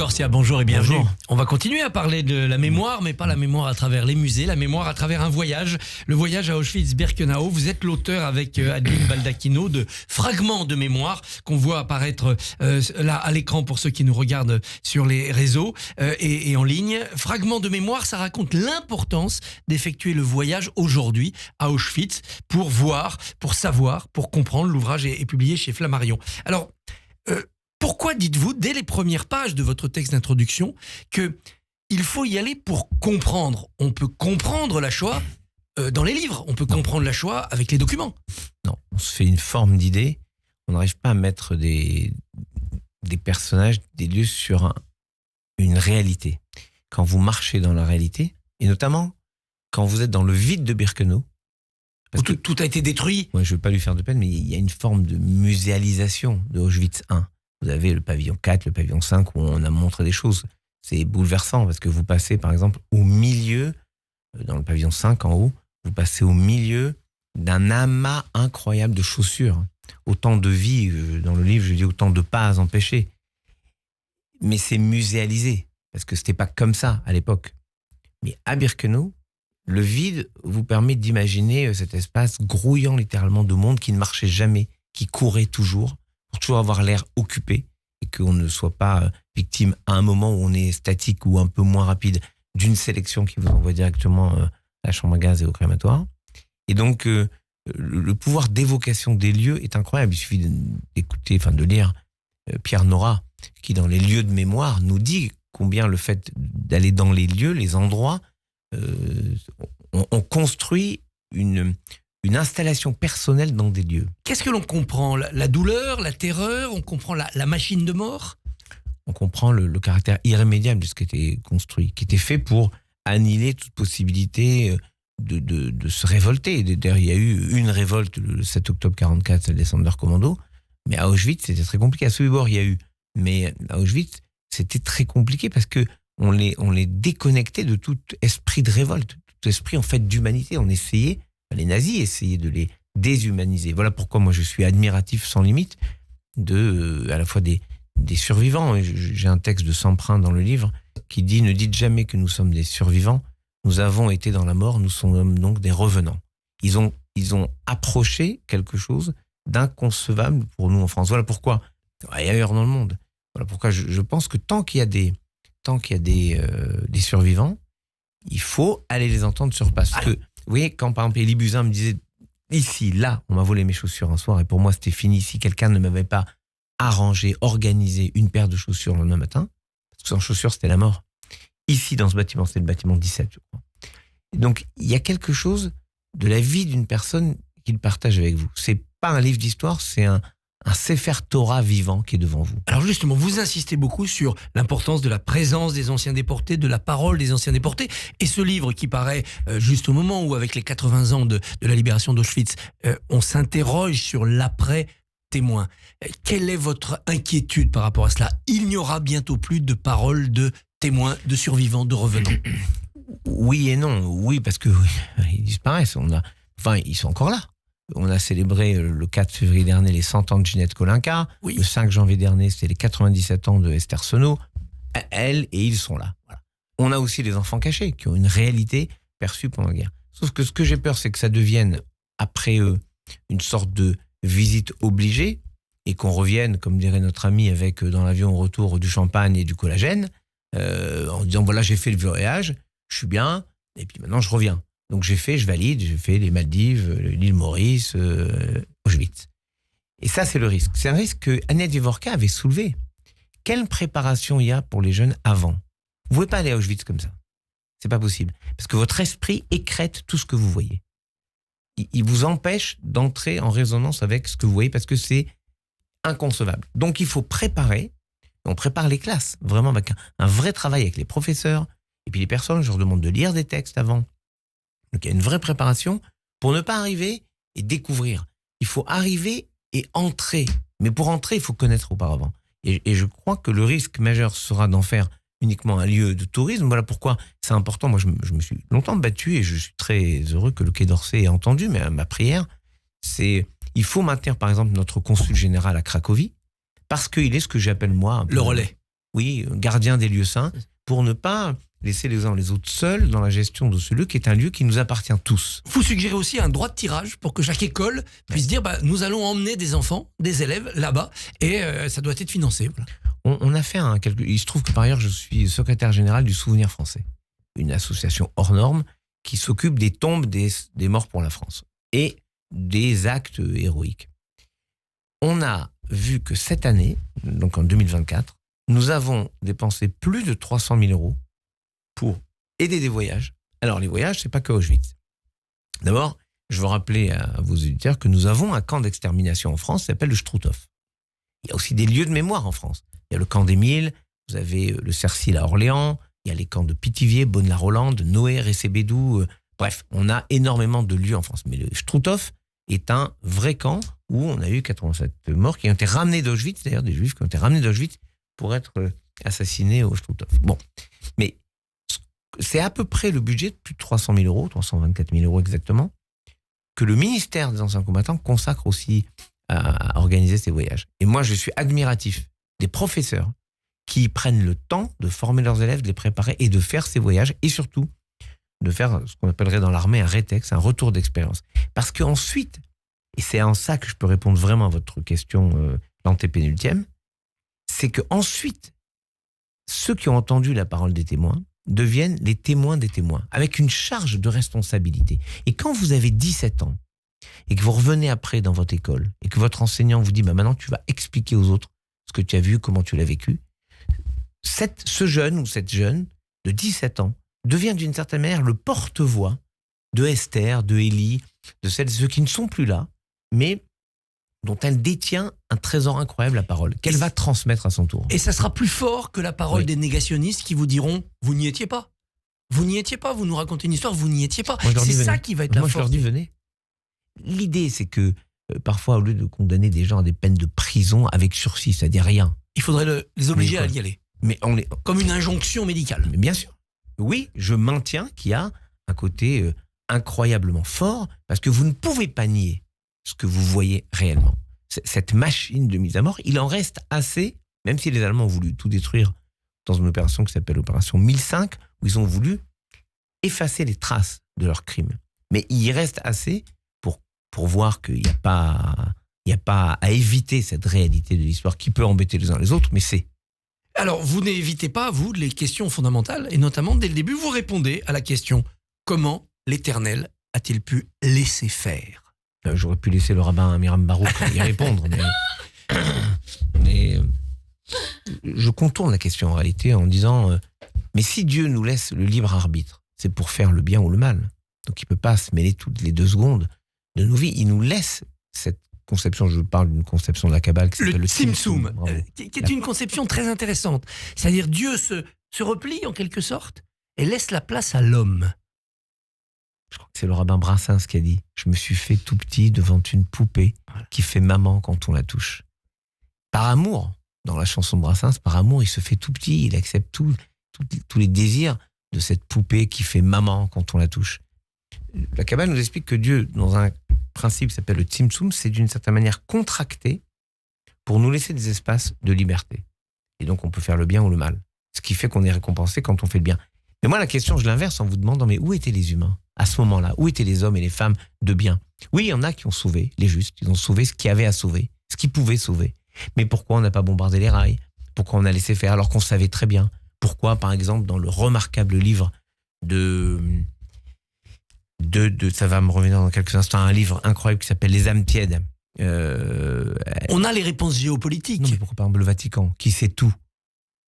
Corsia, bonjour et bienvenue. Bonjour. On va continuer à parler de la mémoire, mais pas la mémoire à travers les musées, la mémoire à travers un voyage, le voyage à Auschwitz-Birkenau. Vous êtes l'auteur avec Adeline Baldacchino de Fragments de mémoire qu'on voit apparaître là à l'écran pour ceux qui nous regardent sur les réseaux et en ligne. Fragments de mémoire, ça raconte l'importance d'effectuer le voyage aujourd'hui à Auschwitz pour voir, pour savoir, pour comprendre. L'ouvrage est publié chez Flammarion. Alors, pourquoi dites-vous, dès les premières pages de votre texte d'introduction, qu'il faut y aller pour comprendre? On peut comprendre la Shoah dans les livres, on peut comprendre la Shoah avec les documents. Non, on se fait une forme d'idée, on n'arrive pas à mettre des personnages, des lieux sur une réalité. Quand vous marchez dans la réalité, et notamment quand vous êtes dans le vide de Birkenau, Où tout a été détruit. moi je ne veux pas lui faire de peine, mais il y a une forme de muséalisation de Auschwitz I. Vous avez le pavillon 4, le pavillon 5, où on a montré des choses. C'est bouleversant, parce que vous passez par exemple au milieu, dans le pavillon 5 en haut, vous passez au milieu d'un amas incroyable de chaussures. Autant de vie, dans le livre je dis autant de pas à empêcher. Mais c'est muséalisé, parce que c'était pas comme ça à l'époque. Mais à Birkenau, le vide vous permet d'imaginer cet espace grouillant littéralement de monde qui ne marchait jamais, qui courait toujours, pour toujours avoir l'air occupé et qu'on ne soit pas victime à un moment où on est statique ou un peu moins rapide d'une sélection qui vous envoie directement à la chambre à gaz et au crématoire. Et donc, le pouvoir d'évocation des lieux est incroyable. Il suffit de lire Pierre Nora, qui dans les lieux de mémoire nous dit combien le fait d'aller dans les lieux, les endroits, on construit une installation personnelle dans des lieux. Qu'est-ce que l'on comprend? La douleur, la terreur? On comprend la machine de mort? On comprend le caractère irrémédiable de ce qui était construit, qui était fait pour annihiler toute possibilité de se révolter. D'ailleurs, il y a eu une révolte le 7 octobre 1944, celle des Sonderkommando, mais à Auschwitz, c'était très compliqué. À Sobibor, il y a eu, mais à Auschwitz, c'était très compliqué parce que on les déconnectait de tout esprit de révolte, tout esprit en fait d'humanité. On essayait, les nazis essayaient de les déshumaniser. Voilà pourquoi moi je suis admiratif sans limite à la fois des survivants. J'ai un texte de Semprin dans le livre qui dit « Ne dites jamais que nous sommes des survivants, nous avons été dans la mort, nous sommes donc des revenants ». Ils ont approché quelque chose d'inconcevable pour nous en France. Voilà pourquoi, et ailleurs dans le monde, voilà pourquoi je pense que tant qu'il y a des survivants, il faut aller les entendre sur place. Parce que, vous voyez, quand par exemple Élie Buzyn me disait ici, là, on m'a volé mes chaussures un soir et pour moi c'était fini si quelqu'un ne m'avait pas arrangé, organisé une paire de chaussures le lendemain matin, parce que sans chaussures c'était la mort. Ici, dans ce bâtiment, c'était le bâtiment 17, je crois. Et donc, il y a quelque chose de la vie d'une personne qu'il partage avec vous. C'est pas un livre d'histoire, c'est un Sefer Torah vivant qui est devant vous. Alors justement, vous insistez beaucoup sur l'importance de la présence des anciens déportés, de la parole des anciens déportés. Et ce livre qui paraît juste au moment où, avec les 80 ans de la libération d'Auschwitz, on s'interroge sur l'après-témoin. Quelle est votre inquiétude par rapport à cela? Il n'y aura bientôt plus de paroles de témoins, de survivants, de revenants. Oui et non. Oui, parce que ils disparaissent. Ils sont encore là. On a célébré le 4 février dernier les 100 ans de Ginette Kolinka. Oui. Le 5 janvier dernier, c'était les 97 ans de Esther Senot. Elles et ils sont là. Voilà. On a aussi les enfants cachés qui ont une réalité perçue pendant la guerre. Sauf que ce que j'ai peur, c'est que ça devienne, après eux, une sorte de visite obligée et qu'on revienne, comme dirait notre ami, avec dans l'avion au retour du champagne et du collagène, en disant voilà, j'ai fait le voyage, je suis bien, et puis maintenant je reviens. Donc je valide, j'ai fait les Maldives, l'île Maurice, Auschwitz. Et ça, c'est le risque. C'est un risque que Agnès Dvorka avait soulevé. Quelle préparation il y a pour les jeunes avant? Vous ne pouvez pas aller à Auschwitz comme ça. C'est pas possible. Parce que votre esprit écrète tout ce que vous voyez. Il vous empêche d'entrer en résonance avec ce que vous voyez parce que c'est inconcevable. Donc il faut préparer. On prépare les classes, vraiment avec un vrai travail avec les professeurs. Et puis les personnes, je leur demande de lire des textes avant. Donc il y a une vraie préparation pour ne pas arriver et découvrir. Il faut arriver et entrer. Mais pour entrer, il faut connaître auparavant. Et je crois que le risque majeur sera d'en faire uniquement un lieu de tourisme. Voilà pourquoi c'est important. Moi, je me suis longtemps battu et je suis très heureux que le Quai d'Orsay ait entendu. Mais ma prière, c'est il faut maintenir, par exemple, notre consul général à Cracovie parce qu'il est ce que j'appelle moi... Le relais. oui, gardien des lieux saints, pour ne pas laisser les uns les autres seuls dans la gestion de ce lieu qui est un lieu qui nous appartient tous. Vous suggérez aussi un droit de tirage pour que chaque école puisse dire nous allons emmener des enfants, des élèves là-bas et ça doit être financé. Voilà. On a fait il se trouve que par ailleurs je suis secrétaire général du Souvenir français, une association hors norme qui s'occupe des tombes des morts pour la France et des actes héroïques. On a vu que cette année, donc en 2024, nous avons dépensé plus de 300 000 euros pour aider des voyages. Alors, les voyages, c'est pas que Auschwitz. D'abord, je veux rappeler à vos auditeurs que nous avons un camp d'extermination en France qui s'appelle le Struthof. Il y a aussi des lieux de mémoire en France. Il y a le camp d'Émile, vous avez le Cercil à Orléans, il y a les camps de Pithiviers, Beaune-la-Rolande, Noé, Récébédou. Bref, on a énormément de lieux en France. Mais le Struthof est un vrai camp où on a eu 87 morts qui ont été ramenés d'Auschwitz, d'ailleurs des Juifs qui ont été ramenés d'Auschwitz pour être assassinés au Struthof. Bon, mais c'est à peu près le budget de plus de 300 000 euros, 324 000 euros exactement, que le ministère des Anciens Combattants consacre aussi à organiser ces voyages. Et moi, je suis admiratif des professeurs qui prennent le temps de former leurs élèves, de les préparer et de faire ces voyages, et surtout de faire ce qu'on appellerait dans l'armée un rétex, un retour d'expérience. Parce qu'ensuite, et c'est en ça que je peux répondre vraiment à votre question, l'antépénultième, c'est qu'ensuite, ceux qui ont entendu la parole des témoins deviennent les témoins des témoins, avec une charge de responsabilité. Et quand vous avez 17 ans, et que vous revenez après dans votre école, et que votre enseignant vous dit maintenant tu vas expliquer aux autres ce que tu as vu, comment tu l'as vécu, ce jeune ou cette jeune de 17 ans devient d'une certaine manière le porte-voix de Esther, de Élie, de celles et ceux qui ne sont plus là, mais dont elle détient un trésor incroyable, la parole, qu'elle va transmettre à son tour. Et ça sera plus fort que la parole des négationnistes qui vous diront « vous n'y étiez pas ». Vous n'y étiez pas, vous nous racontez une histoire, vous n'y étiez pas. C'est ça qui va être la force. Moi, je leur dis, venez. L'idée, c'est que parfois, au lieu de condamner des gens à des peines de prison avec sursis, ça dit rien. Il faudrait les obliger à y aller. Mais comme une injonction médicale. Mais bien sûr. Oui, je maintiens qu'il y a un côté incroyablement fort, parce que vous ne pouvez pas nier ce que vous voyez réellement. Cette machine de mise à mort, il en reste assez, même si les Allemands ont voulu tout détruire dans une opération qui s'appelle l'opération 1005, où ils ont voulu effacer les traces de leurs crimes. Mais il y reste assez pour voir qu'il n'y a pas à éviter cette réalité de l'histoire qui peut embêter les uns les autres, mais c'est. Alors, vous n'évitez pas, vous, les questions fondamentales, et notamment, dès le début, vous répondez à la question « Comment l'Éternel a-t-il pu laisser faire ?» J'aurais pu laisser le rabbin Amiram Baruch y répondre, mais je contourne la question en réalité en disant mais si Dieu nous laisse le libre arbitre, c'est pour faire le bien ou le mal. Donc il ne peut pas se mêler toutes les 2 secondes de nos vies. Il nous laisse cette conception, je parle d'une conception de la Kabbale qui s'appelle le Tzimtzum, qui est une conception très intéressante. C'est-à-dire Dieu se replie en quelque sorte et laisse la place à l'homme. Je crois que c'est le rabbin Brassens qui a dit « Je me suis fait tout petit devant une poupée qui fait maman quand on la touche. » Par amour, dans la chanson de Brassens, par amour, il se fait tout petit, il accepte tous les désirs de cette poupée qui fait maman quand on la touche. La Kabbale nous explique que Dieu, dans un principe qui s'appelle le Tzimtzum, c'est d'une certaine manière contracté pour nous laisser des espaces de liberté. Et donc on peut faire le bien ou le mal. Ce qui fait qu'on est récompensé quand on fait le bien. Mais moi, la question, je l'inverse en vous demandant, mais où étaient les humains à ce moment-là? Où étaient les hommes et les femmes de bien? Oui, il y en a qui ont sauvé, les justes, ils ont sauvé ce qu'il y avait à sauver, ce qu'ils pouvaient sauver. Mais pourquoi on n'a pas bombardé les rails? Pourquoi on a laissé faire alors qu'on savait très bien? Pourquoi, par exemple, dans le remarquable livre de ça va me revenir dans quelques instants, un livre incroyable qui s'appelle Les âmes tièdes. On a les réponses géopolitiques. Non, mais pourquoi par exemple le Vatican? Qui sait tout?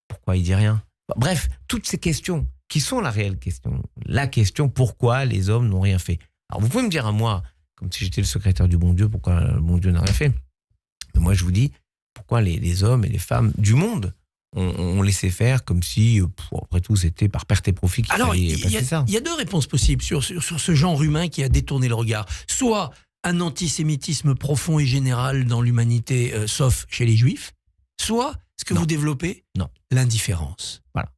Pourquoi il dit rien? Bref, toutes ces questions qui sont la réelle question. La question, pourquoi les hommes n'ont rien fait? Alors vous pouvez me dire à moi, comme si j'étais le secrétaire du bon Dieu, pourquoi le bon Dieu n'a rien fait? Mais moi je vous dis, pourquoi les hommes et les femmes du monde ont laissé faire comme si, après tout, c'était par perte et profit qu'il fallait passer ça. Il y a 2 réponses possibles sur ce genre humain qui a détourné le regard. Soit un antisémitisme profond et général dans l'humanité, sauf chez les Juifs, soit ce que vous développez, l'indifférence. Voilà.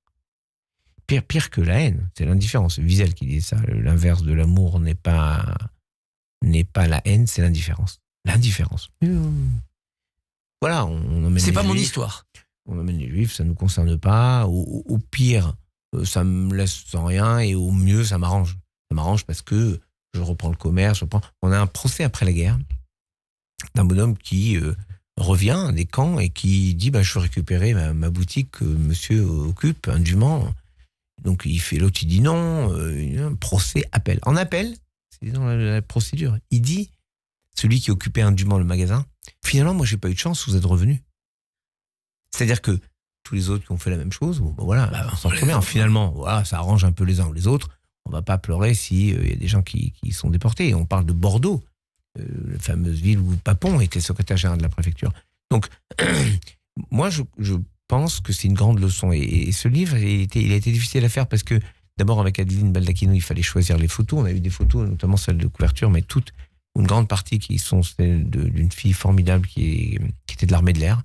Pire que la haine, c'est l'indifférence. Wiesel qui dit ça, l'inverse de l'amour n'est pas la haine, c'est l'indifférence. L'indifférence. Voilà, on emmène. C'est pas Juifs. mon histoire. on emmène les juifs, ça ne nous concerne pas. Au pire, ça me laisse sans rien, et au mieux, ça m'arrange. Ça m'arrange parce que je reprends le commerce. On a un procès après la guerre d'un bonhomme qui revient des camps et qui dit je veux récupérer ma boutique que monsieur occupe indûment. Donc l'autre il dit non, un procès appel. En appel, c'est dans la procédure, il dit, celui qui occupait indûment le magasin, finalement moi j'ai pas eu de chance, vous êtes revenu. C'est-à-dire que tous les autres qui ont fait la même chose, on s'en remet. Finalement, ça arrange un peu les uns ou les autres. On va pas pleurer s'il y a des gens qui sont déportés. Et on parle de Bordeaux, la fameuse ville où Papon était secrétaire général de la préfecture. Donc, moi, je pense que c'est une grande leçon. Et ce livre, il a été difficile à faire parce que, d'abord, avec Adeline Baldacchino, il fallait choisir les photos. On a eu des photos, notamment celles de couverture, mais toutes, une grande partie qui sont celles d'une fille formidable qui était de l'armée de l'air,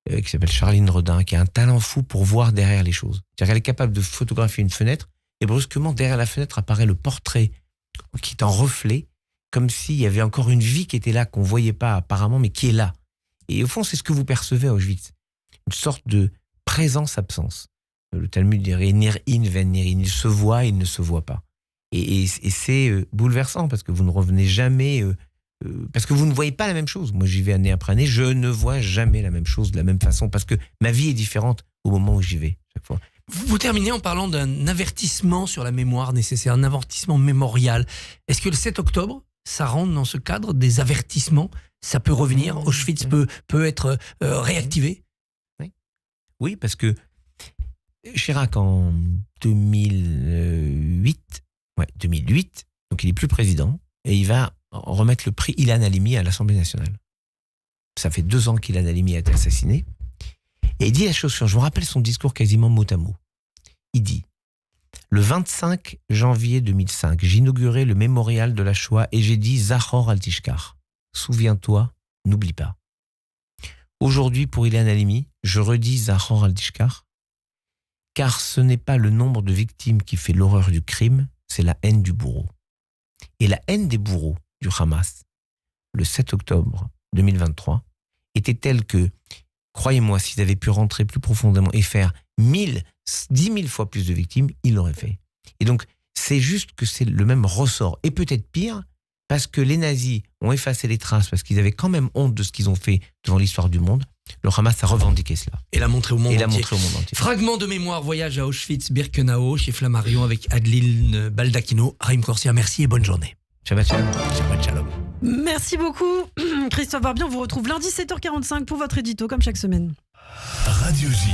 qui s'appelle Charline Redin, qui a un talent fou pour voir derrière les choses. C'est-à-dire qu'elle est capable de photographier une fenêtre, et brusquement, derrière la fenêtre apparaît le portrait qui est en reflet, comme s'il y avait encore une vie qui était là, qu'on ne voyait pas apparemment, mais qui est là. Et au fond, c'est ce que vous percevez à Auschwitz. Une sorte de présence-absence. Le Talmud dirait « nir in ven nir in », il se voit, il ne se voit pas. Et c'est bouleversant, parce que vous ne revenez jamais... parce que vous ne voyez pas la même chose. Moi, j'y vais année après année, je ne vois jamais la même chose de la même façon, parce que ma vie est différente au moment où j'y vais, chaque fois. Vous terminez en parlant d'un avertissement sur la mémoire nécessaire, un avertissement mémorial. Est-ce que le 7 octobre, ça rentre dans ce cadre des avertissements? Ça peut revenir, Auschwitz peut être réactivé? Oui, parce que Chirac, en 2008, donc il n'est plus président, et il va remettre le prix Ilan Halimi à l'Assemblée nationale. Ça fait 2 ans qu'Ilan Halimi a été assassiné. Et il dit la chose suivante, je me rappelle son discours quasiment mot à mot. Il dit « Le 25 janvier 2005, j'inaugurais le mémorial de la Shoah et j'ai dit « Zachor al tishkar » souviens-toi, n'oublie pas. Aujourd'hui, pour Ilan Halimi, je redis « Zachor al tishkar » car ce n'est pas le nombre de victimes qui fait l'horreur du crime, c'est la haine du bourreau. Et la haine des bourreaux du Hamas, le 7 octobre 2023, était telle que, croyez-moi, s'ils avaient pu rentrer plus profondément et faire 10 000 fois plus de victimes, ils l'auraient fait. Et donc, c'est juste que c'est le même ressort. Et peut-être pire, parce que les nazis ont effacé les traces, parce qu'ils avaient quand même honte de ce qu'ils ont fait devant l'histoire du monde. Le Hamas a revendiqué cela. Et l'a montré au monde entier. entier. Fragment de mémoire, voyage à Auschwitz-Birkenau, chez Flammarion, avec Adeline Baldacchino. Haïm Corsia, merci et bonne journée. Shabbat shalom. Shabbat shalom. Merci beaucoup, Christophe Barbier. On vous retrouve lundi 7h45 pour votre édito, comme chaque semaine. Radio J.